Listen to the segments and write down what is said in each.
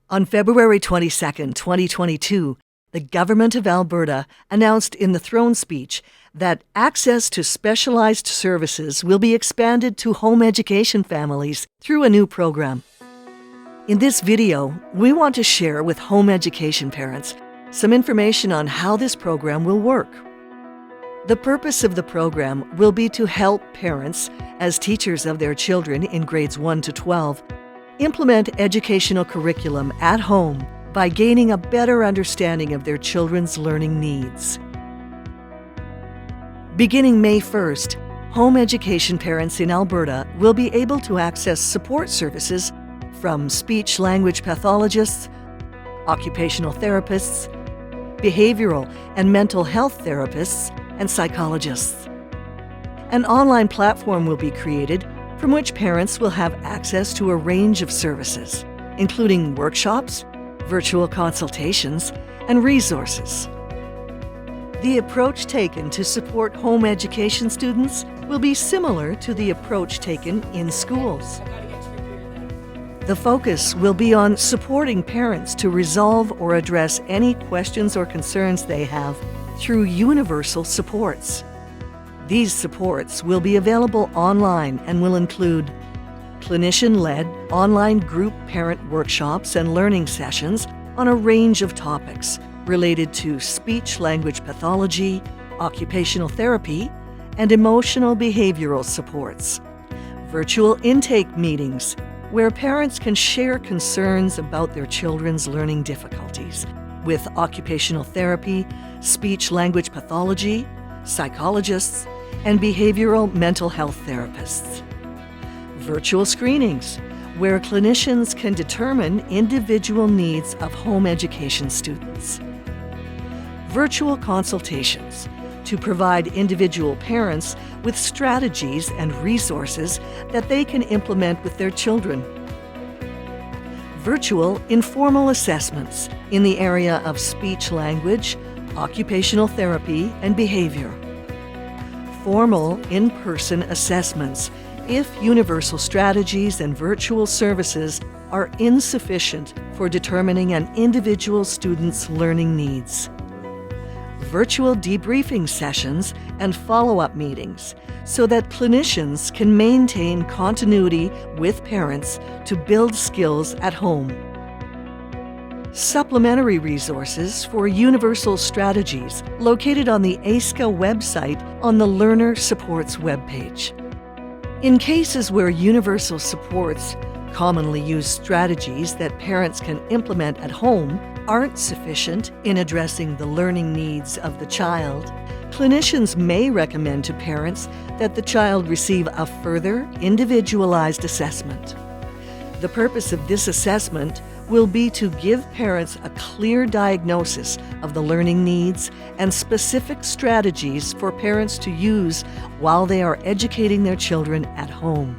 On February 22, 2022, the Government of Alberta announced in the throne speech that access to specialized services will be expanded to home education families through a new program. In this video, we want to share with home education parents some information on how this program will work. The purpose of the program will be to help parents, as teachers of their children in grades 1 to 12, implement educational curriculum at home by gaining a better understanding of their children's learning needs. Beginning May 1st, home education parents in Alberta will be able to access support services from speech-language pathologists, occupational therapists, behavioral and mental health therapists, and psychologists. An online platform will be created from which parents will have access to a range of services, including workshops, virtual consultations, and resources. The approach taken to support home education students will be similar to the approach taken in schools. The focus will be on supporting parents to resolve or address any questions or concerns they have through universal supports. These supports will be available online and will include clinician-led online group parent workshops and learning sessions on a range of topics related to speech-language pathology, occupational therapy, and emotional behavioral supports. Virtual intake meetings where parents can share concerns about their children's learning difficulties with occupational therapy, speech-language pathology, psychologists, and behavioral mental health therapists. Virtual screenings, where clinicians can determine individual needs of home education students. Virtual consultations, to provide individual parents with strategies and resources that they can implement with their children. Virtual informal assessments in the area of speech-language, occupational therapy, and behavior. Formal in-person assessments if universal strategies and virtual services are insufficient for determining an individual student's learning needs. Virtual debriefing sessions and follow-up meetings so that clinicians can maintain continuity with parents to build skills at home. Supplementary resources for universal strategies located on the AISCA website on the Learner Supports webpage. In cases where universal supports, commonly used strategies that parents can implement at home, aren't sufficient in addressing the learning needs of the child, clinicians may recommend to parents that the child receive a further individualized assessment. The purpose of this assessment will be to give parents a clear diagnosis of the learning needs and specific strategies for parents to use while they are educating their children at home.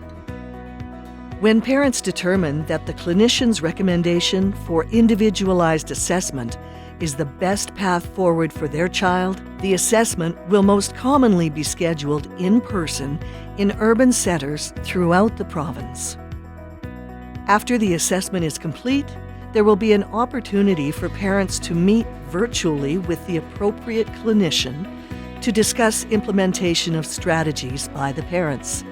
When parents determine that the clinician's recommendation for individualized assessment is the best path forward for their child, the assessment will most commonly be scheduled in person in urban centers throughout the province. After the assessment is complete, there will be an opportunity for parents to meet virtually with the appropriate clinician to discuss implementation of strategies by the parents.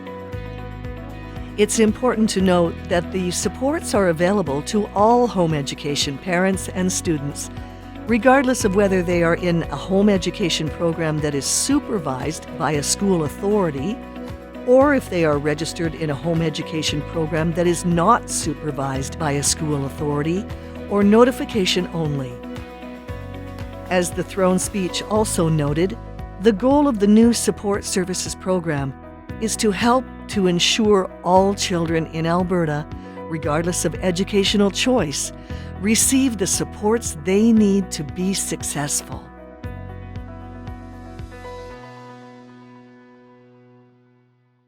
It's important to note that the supports are available to all home education parents and students, regardless of whether they are in a home education program that is supervised by a school authority, or if they are registered in a home education program that is not supervised by a school authority or notification only. As the throne speech also noted, the goal of the new support services program is to help to ensure all children in Alberta, regardless of educational choice, receive the supports they need to be successful.